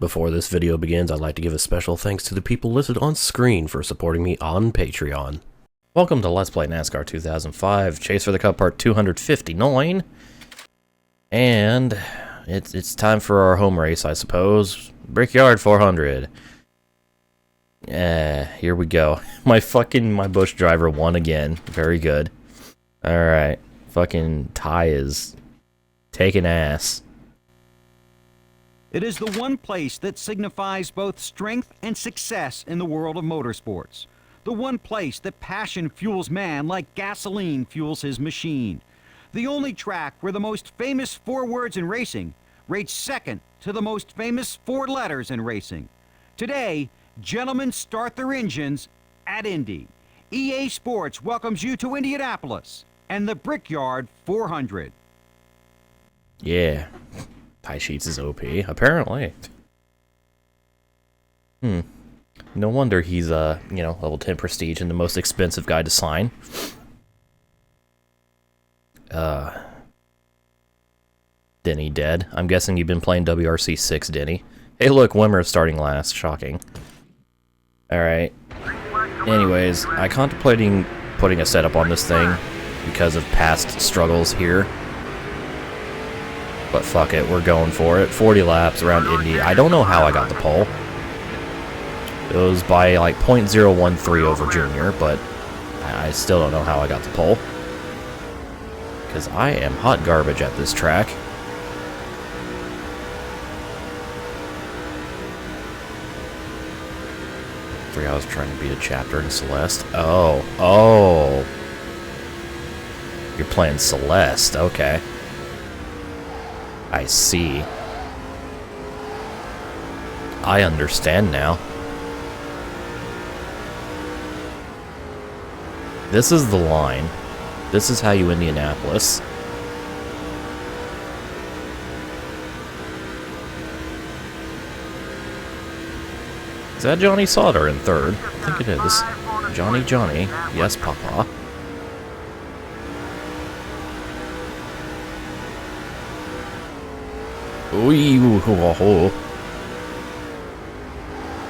Before this video begins, I'd like to give a special thanks to the people listed on screen for supporting me on Patreon. Welcome to Let's Play NASCAR 2005, Chase for the Cup Part 259. And it's time for our home race, I suppose. Brickyard 400. Here we go. My Bush driver won again. Very good. Alright. Fucking Ty is taking ass. It is the one place that signifies both strength and success in the world of motorsports. The one place that passion fuels man like gasoline fuels his machine. The only track where the most famous 4 words in racing rates second to the most famous 4 letters in racing. Today, gentlemen start their engines at Indy. EA Sports welcomes you to Indianapolis and the Brickyard 400. Yeah. Ty Sheets is OP, apparently. No wonder he's, level 10 prestige and the most expensive guy to sign. Denny dead. I'm guessing you've been playing WRC 6, Denny. Hey look, Wimmer's starting last. Shocking. Alright. Anyways, I contemplating putting a setup on this thing because of past struggles here. But fuck it, we're going for it. 40 laps around Indy. I don't know how I got the pole. It was by like 0.013 over Junior, but I still don't know how I got the pole. Because I am hot garbage at this track. I was trying to beat a chapter in Celeste. Oh. You're playing Celeste, okay. I see. I understand now. This is the line. This is how you Indianapolis. Is that Johnny Sauter in third? I think it is. Johnny. Yes, Papa. Ooh,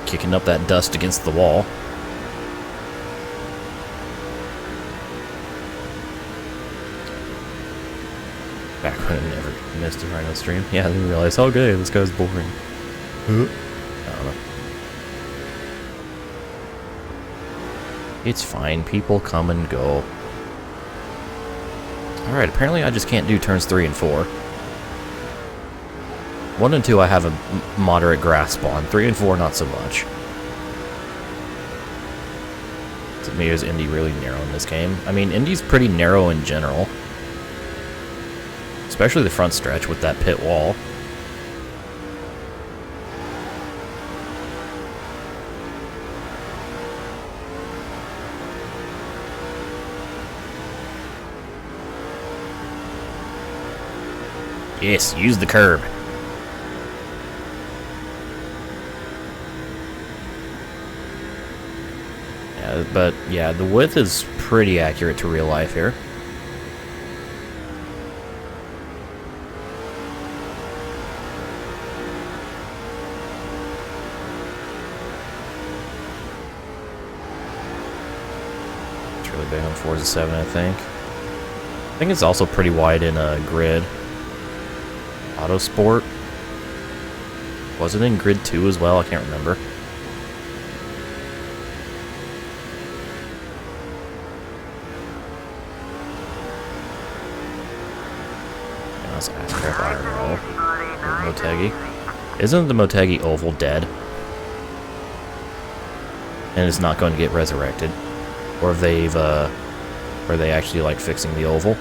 kicking up that dust against the wall. Back when I never missed a Rhino stream. Yeah, I didn't realize, okay, this guy's boring. I don't know. It's fine, people come and go. Alright, apparently I just can't do turns 3 and 4. 1 and 2 I have a moderate grasp on. 3 and 4 not so much. To me, is Indy really narrow in this game? I mean, Indy's pretty narrow in general. Especially the front stretch with that pit wall. Yes, use the curb. But yeah, the width is pretty accurate to real life here. It's really big on 4s and 7, I think. I think it's also pretty wide in a grid. Autosport. Was it in grid 2 as well? I can't remember. Crap, I don't know. Motegi. Isn't the Motegi oval dead? And it's not going to get resurrected? Or have are they actually like fixing the oval?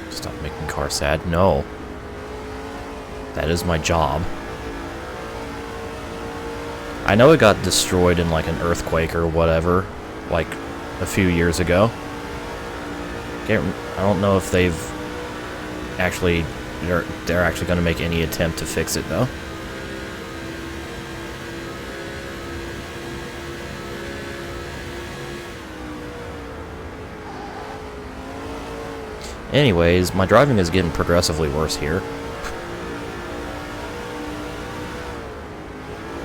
Stop making car sad. No. That is my job. I know it got destroyed in like an earthquake or whatever, like a few years ago. I don't know if they're actually going to make any attempt to fix it though. Anyways, my driving is getting progressively worse here.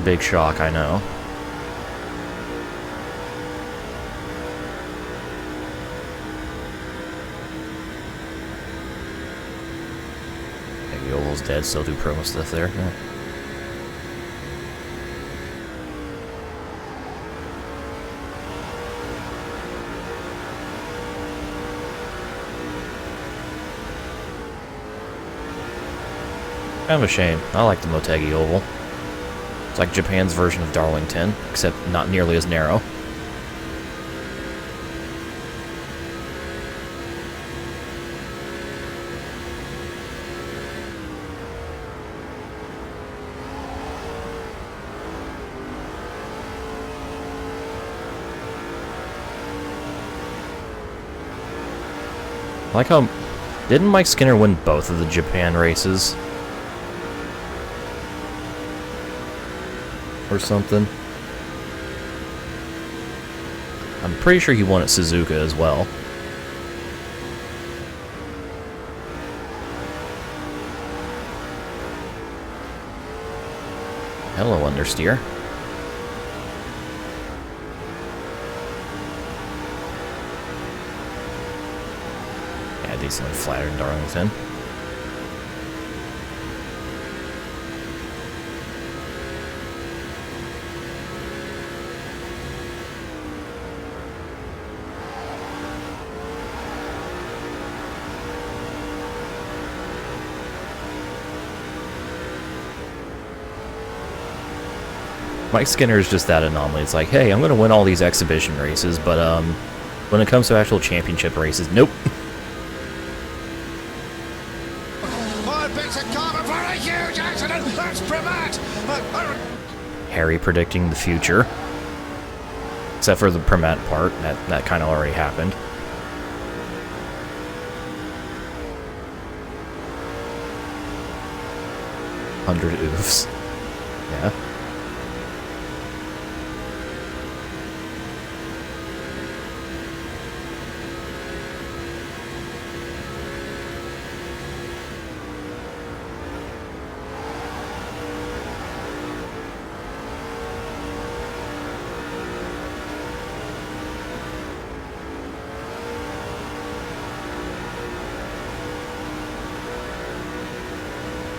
Big shock, I know. Maybe Oval's dead, still do promo stuff there. Yeah. Kind of a shame. I like the Motegi Oval. It's like Japan's version of Darlington, except not nearly as narrow. I like how... Didn't Mike Skinner win both of the Japan races? Or something. I'm pretty sure he won at Suzuka as well. Hello, understeer. Yeah, decently flatter in Darlington. Mike Skinner is just that anomaly. It's like, hey, I'm going to win all these exhibition races, but when it comes to actual championship races, nope. Harry predicting the future. Except for the Primat part, that kind of already happened. $100 oofs. Yeah.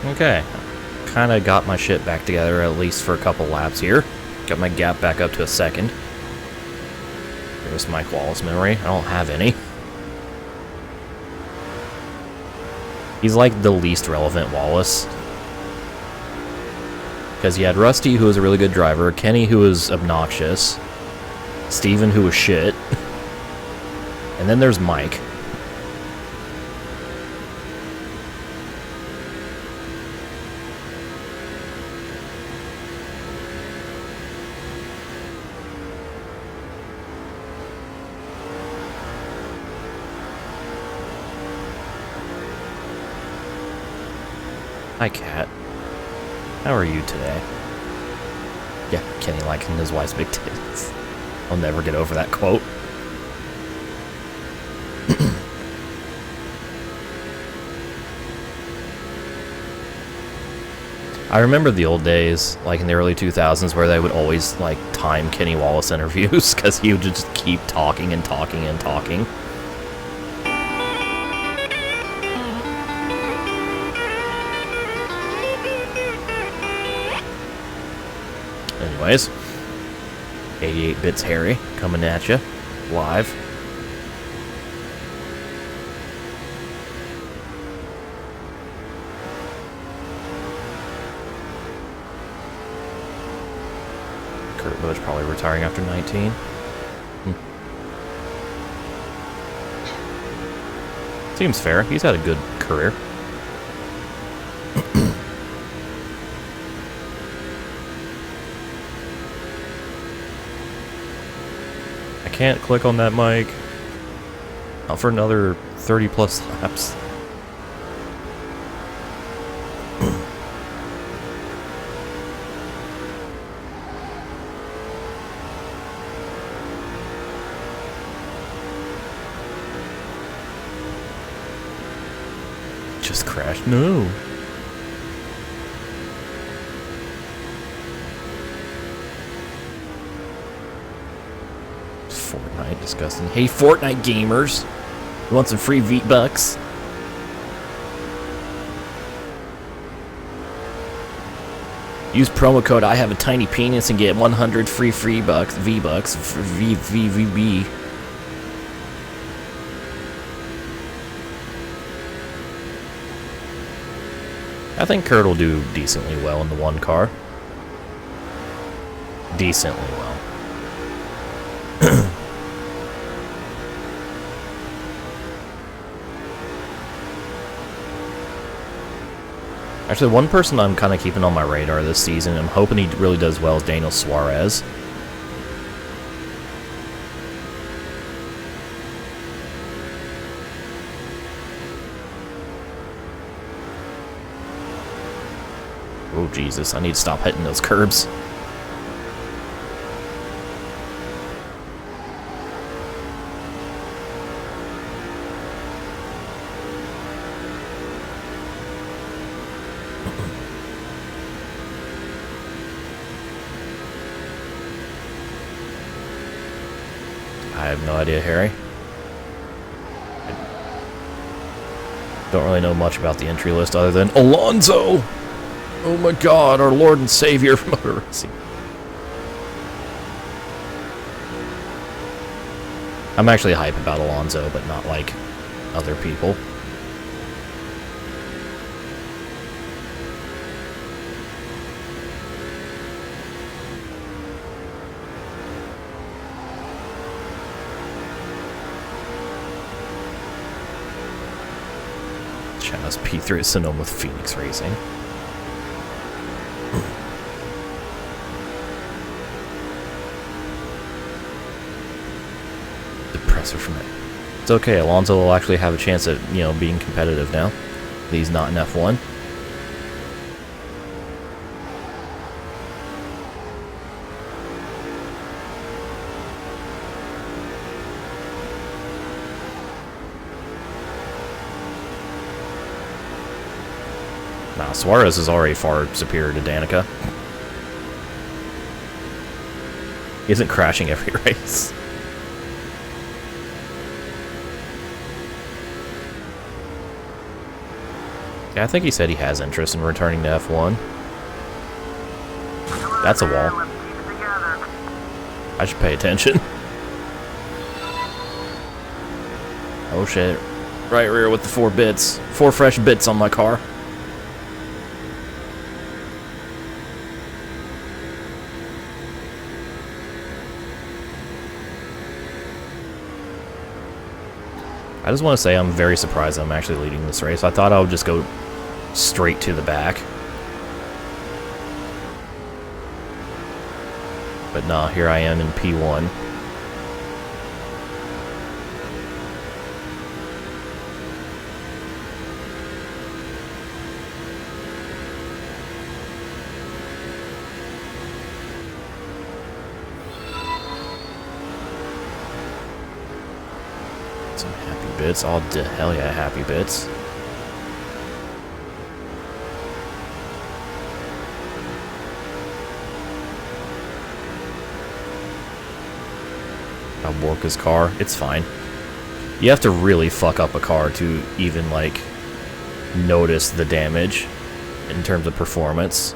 Okay, kind of got my shit back together, at least for a couple laps here. Got my gap back up to a second. There's Mike Wallace memory. I don't have any. He's like the least relevant Wallace. Because you had Rusty, who was a really good driver, Kenny, who was obnoxious, Steven, who was shit, and then there's Mike. Hi, Cat. How are you today? Yeah, Kenny liking his wife's big tits. I'll never get over that quote. I remember the old days, like in the early 2000s, where they would always, like, time Kenny Wallace interviews, because he would just keep talking and talking and talking. Anyways, 88 Bits Harry coming at you live. Kurt Busch probably retiring after 19. Seems fair. He's had a good career. Can't click on that mic. Not for another 30 plus laps. Just crashed. No. Fortnite, disgusting. Hey, Fortnite gamers. You want some free V-Bucks? Use promo code I have a tiny penis and get 100 free V-Bucks, VVVB. I think Kurt will do decently well in the one car. Decently well. Actually, one person I'm kind of keeping on my radar this season, I'm hoping he really does well, is Daniel Suarez. Oh, Jesus, I need to stop hitting those curbs. I have no idea, Harry. I don't really know much about the entry list other than Alonso! Oh my god, our Lord and Savior from motor racing. I'm actually hype about Alonso, but not like other people. Chaz P3 Sonoma with Phoenix Racing. Depressor from it. It's okay, Alonso will actually have a chance at, you know, being competitive now. He's not in F1. Nah, Suarez is already far superior to Danica. He isn't crashing every race. Yeah, I think he said he has interest in returning to F1. That's a wall. I should pay attention. Oh shit. Right rear with the 4 bits. 4 fresh bits on my car. I just want to say I'm very surprised I'm actually leading this race. I thought I would just go straight to the back. But nah, here I am in P1. Some happy bits. Oh, hell yeah, happy bits. I'll work his car. It's fine. You have to really fuck up a car to even, like, notice the damage in terms of performance.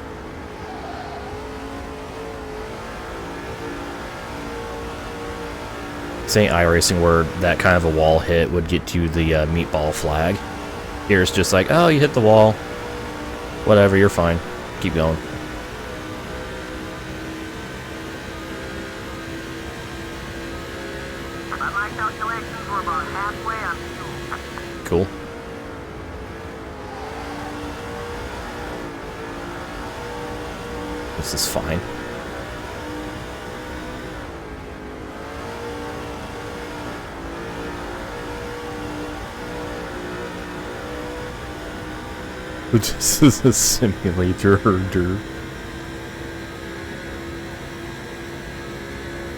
St. iRacing, where that kind of a wall hit would get you the meatball flag. Here it's just like, oh, you hit the wall. Whatever, you're fine. Keep going. My calculations were about halfway on fuel. Cool. This is fine. This is a simulator herder.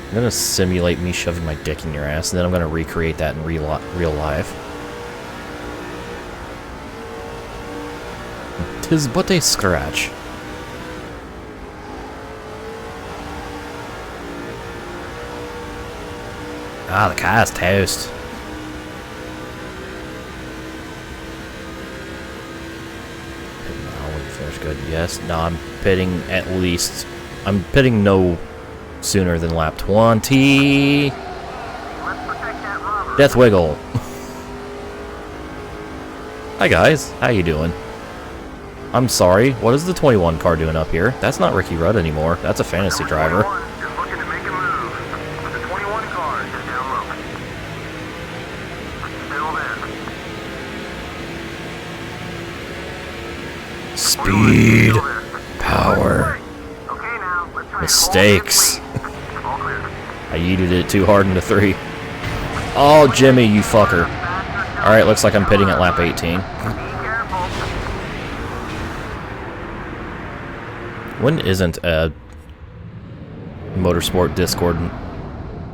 I'm gonna simulate me shoving my dick in your ass, and then I'm gonna recreate that in real life. 'Tis but a scratch. Ah, the car's toast. Finish good. Yes. No, I'm pitting at least. I'm pitting no sooner than lap 20. Death Wiggle. Hi guys, how you doing? I'm sorry, what is the 21 car doing up here? That's not Ricky Rudd anymore. That's a fantasy driver. Speed, power, mistakes. I yeeted it too hard into 3. Oh, Jimmy, you fucker. Alright, looks like I'm pitting at lap 18. When isn't a motorsport Discord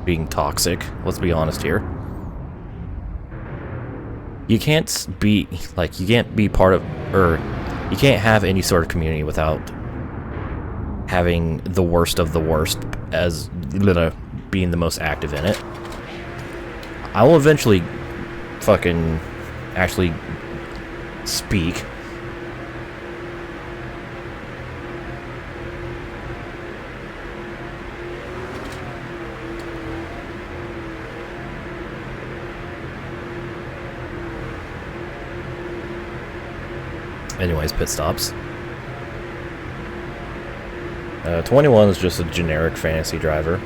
being toxic? Let's be honest here. You can't be, like, you can't be part of, or you can't have any sort of community without having the worst of the worst as being the most active in it. I will eventually fucking actually speak. Anyways, pit stops. 21 is just a generic fantasy driver.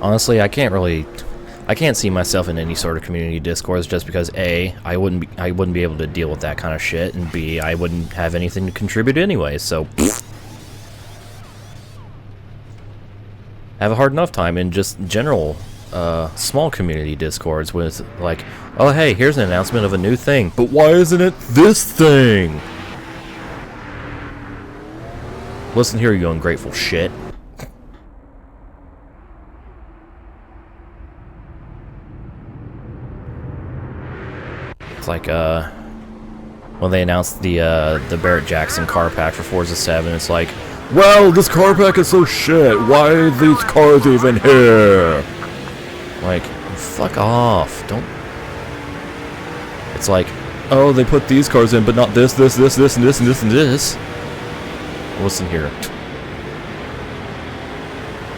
Honestly, I can't see myself in any sort of community discourse just because A, I wouldn't be able to deal with that kind of shit, and B, I wouldn't have anything to contribute anyway, so I have a hard enough time in just general small community discords with like, oh hey, here's an announcement of a new thing, but why isn't it this thing? Listen here, you ungrateful shit. It's like when they announced the Barrett Jackson car pack for Forza 7, it's like, well, this car pack is so shit, why are these cars even here? Like, fuck off, don't... It's like, oh, they put these cars in, but not this, this, this, this, and this, and this, and this. Listen here.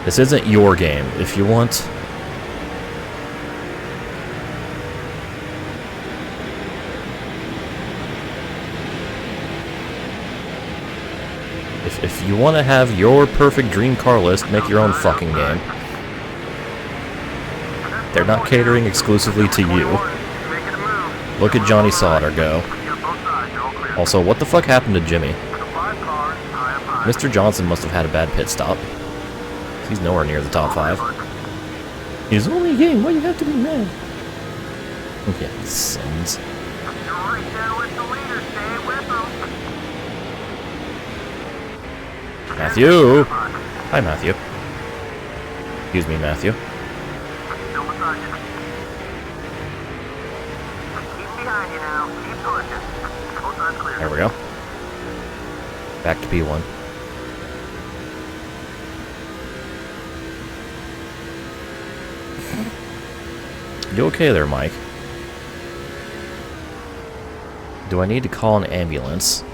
This isn't your game. If you want... If you want to have your perfect dream car list, make your own fucking game. They're not catering exclusively to you. Look at Johnny Sauter go. Also, what the fuck happened to Jimmy? Mr. Johnson must have had a bad pit stop. He's nowhere near the top 5. He's only a game, why do you have to be mad? Yeah, sins. Matthew! Hi, Matthew. Excuse me, Matthew. There we go. Back to P1. You okay there, Mike? Do I need to call an ambulance?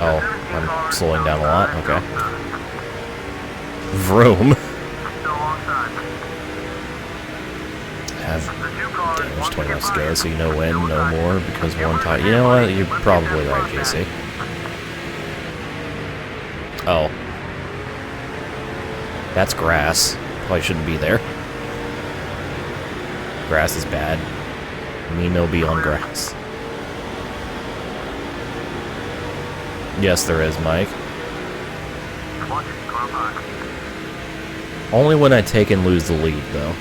Oh, I'm slowing down a lot? Okay. Vroom. Have damage 20 less scale, so you know when, no more, because one time... You know what? You're probably right, JC. Oh. That's grass. Probably shouldn't be there. Grass is bad. Me no be on grass. Yes, there is, Mike. Only when I take and lose the lead, though.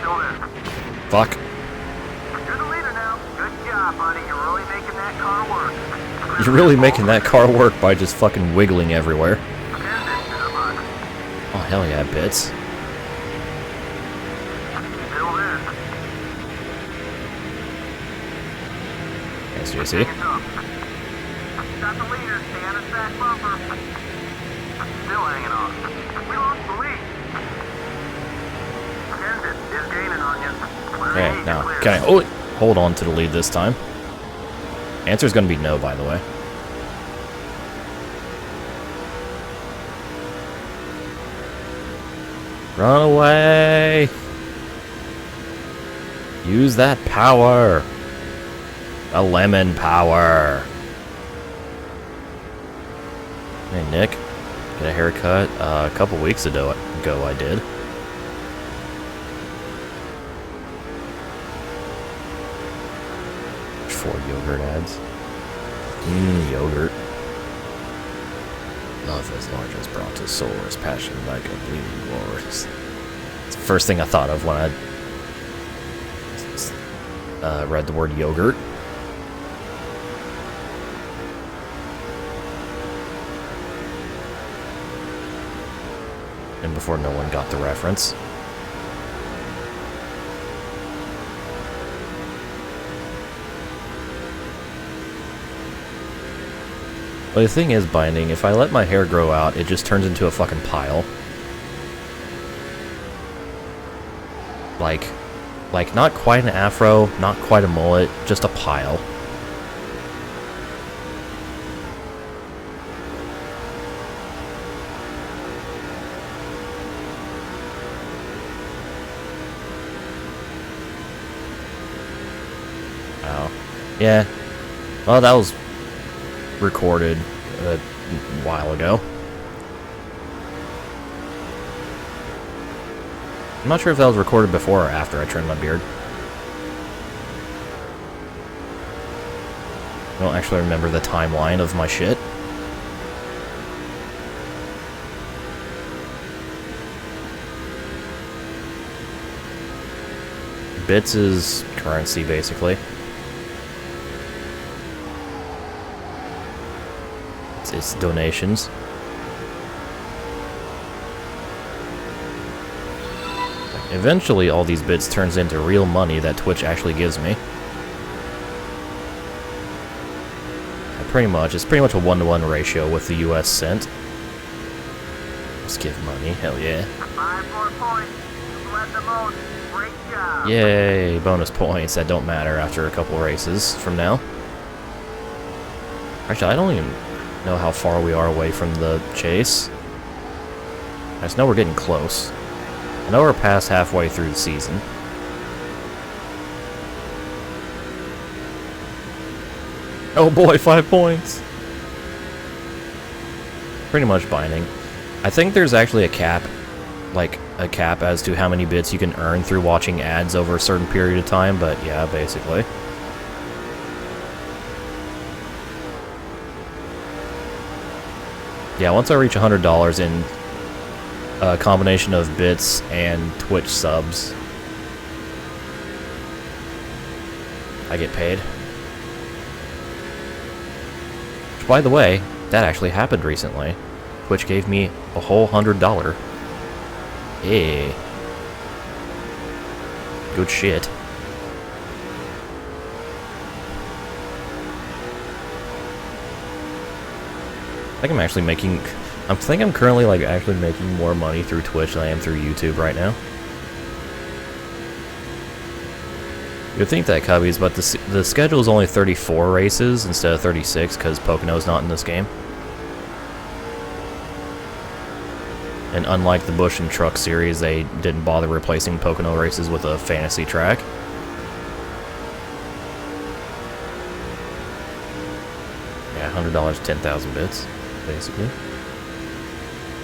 Still there. Fuck. You're the leader now. Good job, buddy. You're really making that car work. You're really making that car work by just fucking wiggling everywhere. Oh, hell yeah, bits. Still there. Thanks, JC. Hang it up. Got the leader. Stay on his back bumper. Still hanging on. We lost the lead. Kenseth is gaining on you. Okay, now, can I hold on to the lead this time? Answer's gonna be no, by the way. Run away! Use that power! The lemon power! Hey, Nick. Get a haircut? A couple weeks ago I did. Four yogurt ads. Yogurt. Love as large as Brontosaurus, passion like a bleeding walrus. It's the first thing I thought of when I read the word yogurt. And before no one got the reference. But the thing is, Binding, if I let my hair grow out, it just turns into a fucking pile. Like not quite an afro, not quite a mullet, just a pile. Wow. Yeah. Well, that was recorded a while ago. I'm not sure if that was recorded before or after I trimmed my beard. I don't actually remember the timeline of my shit. Bits is currency, basically. It's donations. Eventually, all these bits turns into real money that Twitch actually gives me. It's pretty much a 1-to-1 ratio with the US cent. Just give money, hell yeah. 5 more points. You led the most. Great job. Yay, bonus points that don't matter after a couple races from now. Actually, I don't even know how far we are away from the chase. I just know we're getting close. I know we're past halfway through the season. Oh boy, 5 points! Pretty much Binding. I think there's actually a cap, like a cap as to how many bits you can earn through watching ads over a certain period of time, but yeah, basically. Yeah, once I reach $100 in a combination of bits and Twitch subs, I get paid. Which, by the way, that actually happened recently. Twitch gave me a whole $100. Hey. Good shit. I think I'm currently like actually making more money through Twitch than I am through YouTube right now. You'd think that, Cubbies, but the schedule is only 34 races instead of 36 because Pocono's not in this game. And unlike the Bush and Truck series, they didn't bother replacing Pocono races with a fantasy track. Yeah, $100, 10,000 bits, basically.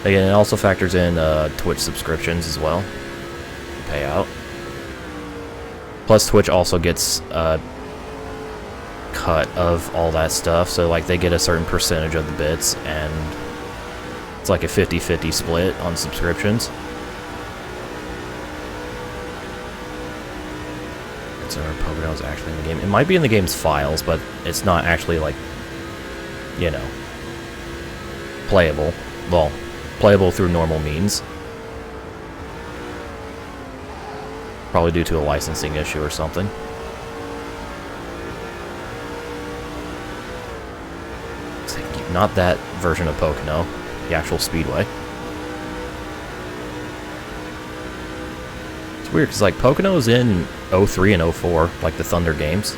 Again, it also factors in Twitch subscriptions as well. Payout. Plus, Twitch also gets a cut of all that stuff, so like they get a certain percentage of the bits, and it's like a 50-50 split on subscriptions. Or Pocono is actually in the game. It might be in the game's files, but it's not actually, like, you know, playable. Well, playable through normal means. Probably due to a licensing issue or something. Not that version of Pocono, the actual Speedway. It's weird, because, like, Pocono's in 03 and 04, like the Thunder games.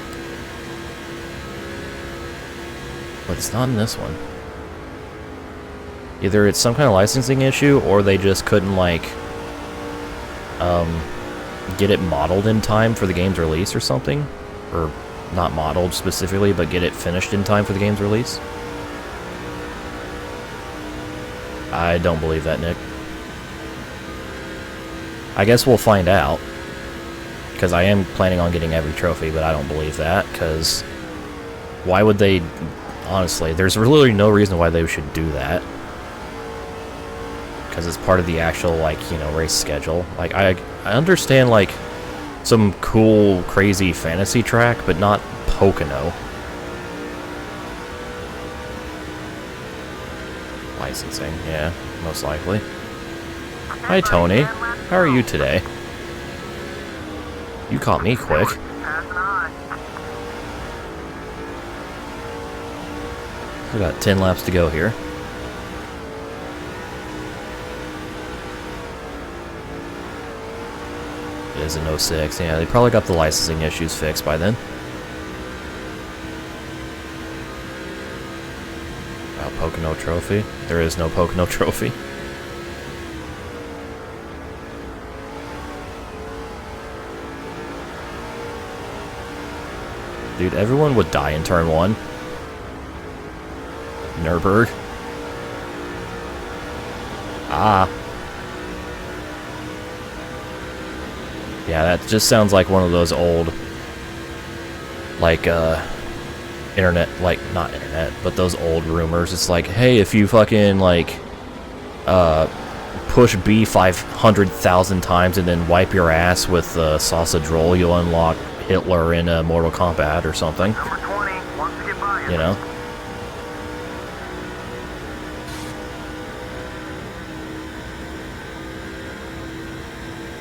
But it's not in this one. Either it's some kind of licensing issue, or they just couldn't, like, get it modeled in time for the game's release or something. Or, not modeled specifically, but get it finished in time for the game's release. I don't believe that, Nick. I guess we'll find out. Because I am planning on getting every trophy, but I don't believe that, because why would they... Honestly, there's really no reason why they should do that. Because it's part of the actual, like, you know, race schedule. Like, I understand, like, some cool, crazy fantasy track, but not Pocono. Licensing, yeah, most likely. Hi, Tony. How are you today? You caught me quick. We got 10 laps to go here. It is an 06. Yeah, they probably got the licensing issues fixed by then. Pocono trophy. There is no Pocono trophy. Dude, everyone would die in turn 1. Nürburgring. Ah. Yeah, that just sounds like one of those old, like, internet, like, not internet, but those old rumors. It's like, hey, if you fucking, like, push B 500,000 times and then wipe your ass with sausage roll, you'll unlock Hitler in Mortal Kombat or something. Number 20 wants to get by You know?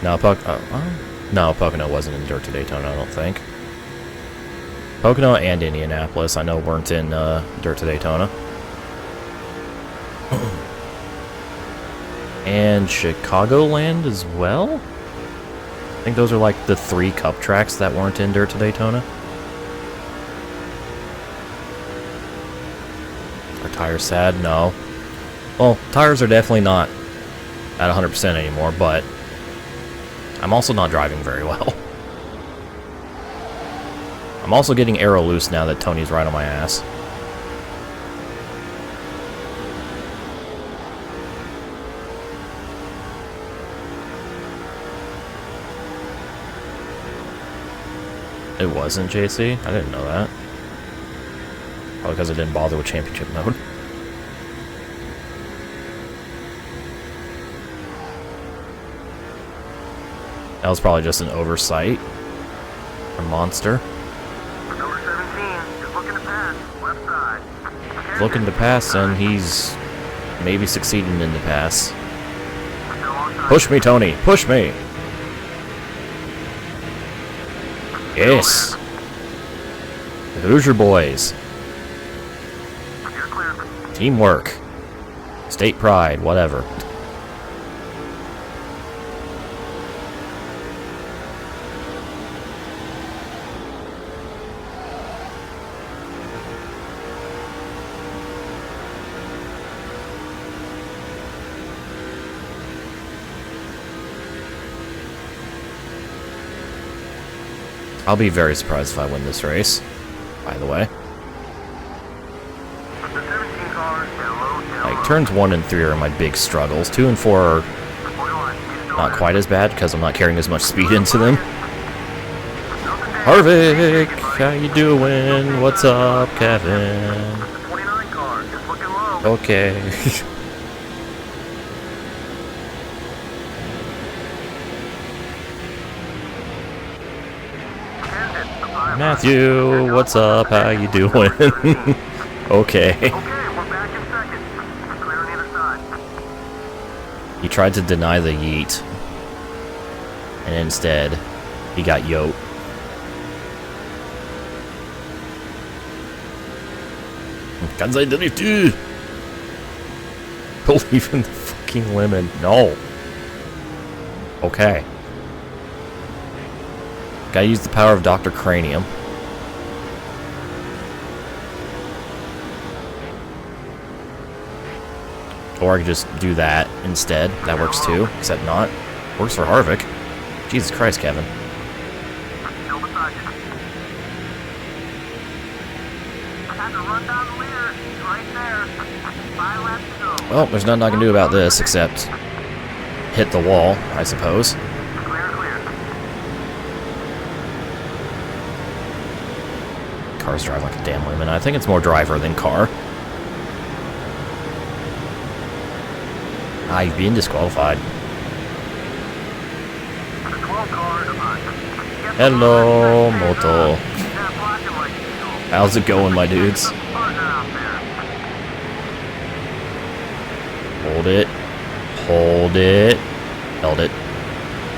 No, Pocono wasn't in Dirt to Daytona, I don't think. Pocono and Indianapolis, I know, weren't in Dirt to Daytona. And Chicagoland as well? I think those are like the 3 cup tracks that weren't in Dirt to Daytona. Are tires sad? No. Well, tires are definitely not at 100% anymore, but I'm also not driving very well. I'm also getting aero loose now that Tony's right on my ass. It wasn't JC? I didn't know that. Probably because I didn't bother with championship mode. That was probably just an oversight. Or Monster. Number 17 is looking to pass, left side. Looking to pass, and he's maybe succeeding in the pass. Push me, Tony! Push me! Yes! The Hoosier boys. Teamwork. State pride, whatever. I'll be very surprised if I win this race, by the way. Like, turns 1 and 3 are my big struggles. 2 and 4 are not quite as bad, because I'm not carrying as much speed into them. Harvick, how you doing? What's up, Kevin? Okay. Matthew, what's up? How you doing? Okay. Okay, we're back in second. Clear on either side. He tried to deny the yeet. And instead, he got yote. Kansai Drift! Believe in the fucking lemon. No. Okay. Gotta use the power of Dr. Cranium. Or I could just do that instead. That works too, except not. Works for Harvick. Jesus Christ, Kevin. Still beside you. Had to run down the leader. He's right there. 5 laps to go. Well, there's nothing I can do about this except hit the wall, I suppose. Clear, clear. Cars drive like a damn lemon. I think it's more driver than car. I've been disqualified. The 12 car to mine. Hello, Moto. That blocking like you. How's it going, my dudes? Partner out there. Hold it. Hold it. Held it.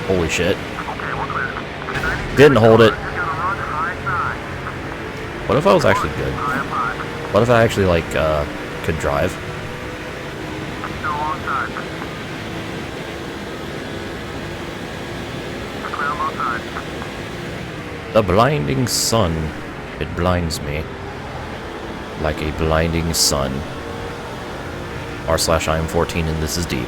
Holy shit. Okay, we're clear. Didn't hold it. You're gonna run high side. What if I was actually good? High up high. What if I actually, like, could drive? Still alongside. Clear on both sides. The blinding sun. It blinds me. Like a blinding sun. r/I am 14 and this is deep.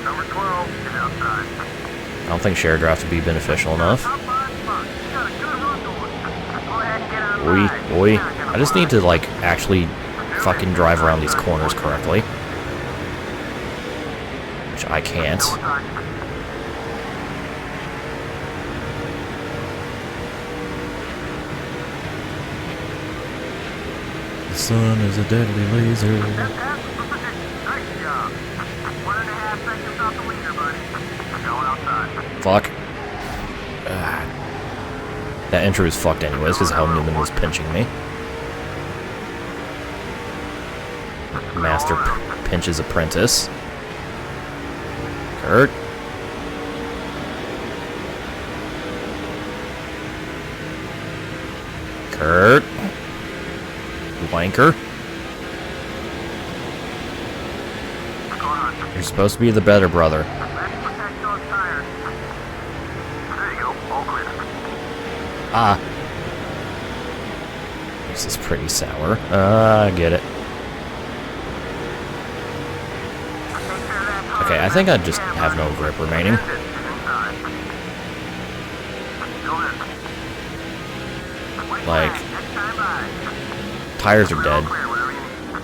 Number 12 is outside. I don't think shared draft would be beneficial enough. Top five spot. You got a good run going. Go ahead and get on the Oi, ride. oi. I just need to, like, actually fucking drive around these corners correctly. Which I can't. Still beside you. The sun is a deadly laser. That's the position. Nice job. 1.5 seconds off the leader, buddy. Going outside. Fuck. That entry was fucked anyways, because how Newman was pinching me. Master pinches apprentice. Kurt. Kurt. Wanker. What's going on? You're supposed to be the better brother. Let's protect those tires. There you go. All clear. Ah. This is pretty sour. I get it. Take care of that car. Okay, I think I just have no grip remaining. Exit is inside. Go in. Wait Like, back. Next time by. tires are dead. Clear, whatever you need.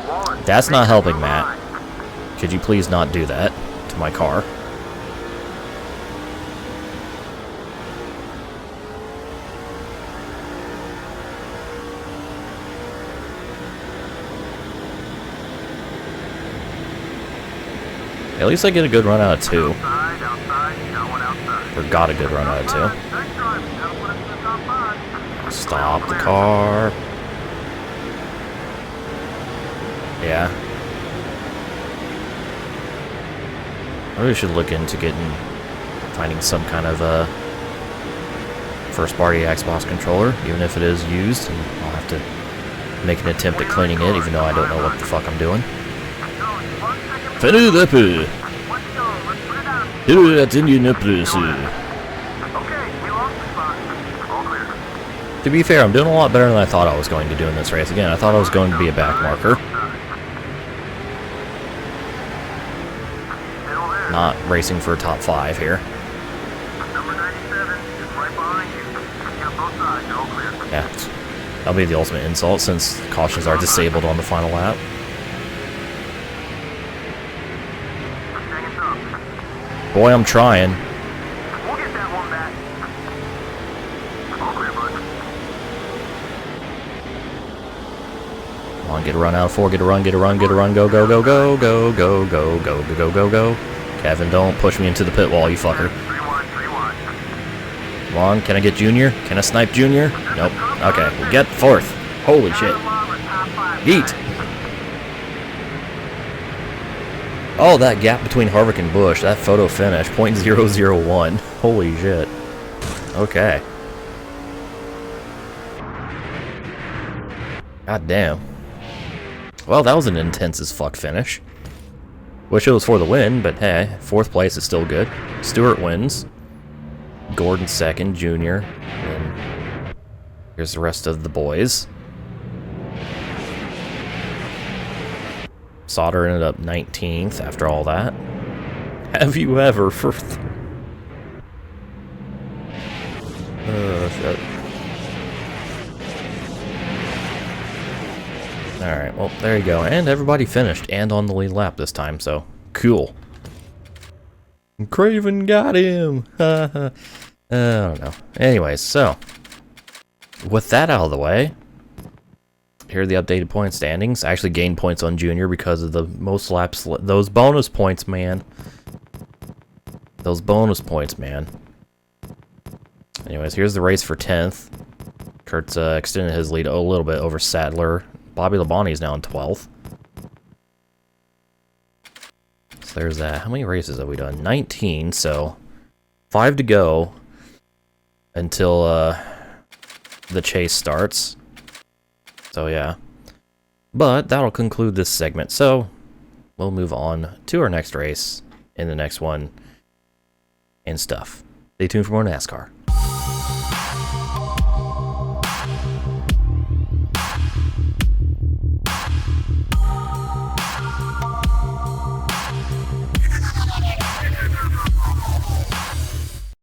Wallace, That's not take helping, the Matt. line. Could you please not do that to my car? At least I get a good run out of 2. Outside, outside, you got one outside. Or got a good run out of 2. Nice driving. That'll put us in the top 5. Stop the car. Yeah. I really should look into finding some kind of first party Xbox controller, even if it is used, and I'll have to make an attempt at cleaning it, even though I don't know what the fuck I'm doing. Okay, we lost the spot. All clear. To be fair, I'm doing a lot better than I thought I was going to do in this race. Again, I thought I was going to be a back marker, Still there. not racing for a top 5 here. Number 97 is right behind you. You got both sides. You're all clear. Yeah, that'll be the ultimate insult since cautions are disabled on the final lap. Seconds up. Boy, I'm trying. We'll get that one back. All clear, bud. Get a run out of 4, get a run, go, go, go, go, go, go, go, go, go, go, go, go, go. Kevin, don't push me into the pit wall, you fucker. 3-1. Come on, can I get Junior? Can I snipe Junior? Nope. Okay, we'll get 4th. Holy shit. Eat. Oh, that gap between Harvick and Busch, that photo finish, .001. Holy shit. Okay. God damn. Well, that was an intense as fuck finish. Wish it was for the win, but hey, 4th place is still good. Stewart wins. Gordon 2nd, Junior. And here's the rest of the boys. Sauter ended up 19th after all that. Have you ever for... Oh, shit. Alright, well, there you go. And everybody finished, and on the lead lap this time, so cool. Craven got him! I don't know. Anyways, so, with that out of the way, here are the updated point standings. I actually gained points on Junior because of the most laps. Those bonus points, man. Those bonus points, man. Anyways, here's the race for 10th. Kurt's extended his lead a little bit over Sadler. Bobby Labonte's now in 12th. So there's that. How many races have we done? 19, so 5 to go until the chase starts. So yeah. But that'll conclude this segment. So we'll move on to our next race in the next one and stuff. Stay tuned for more NASCAR.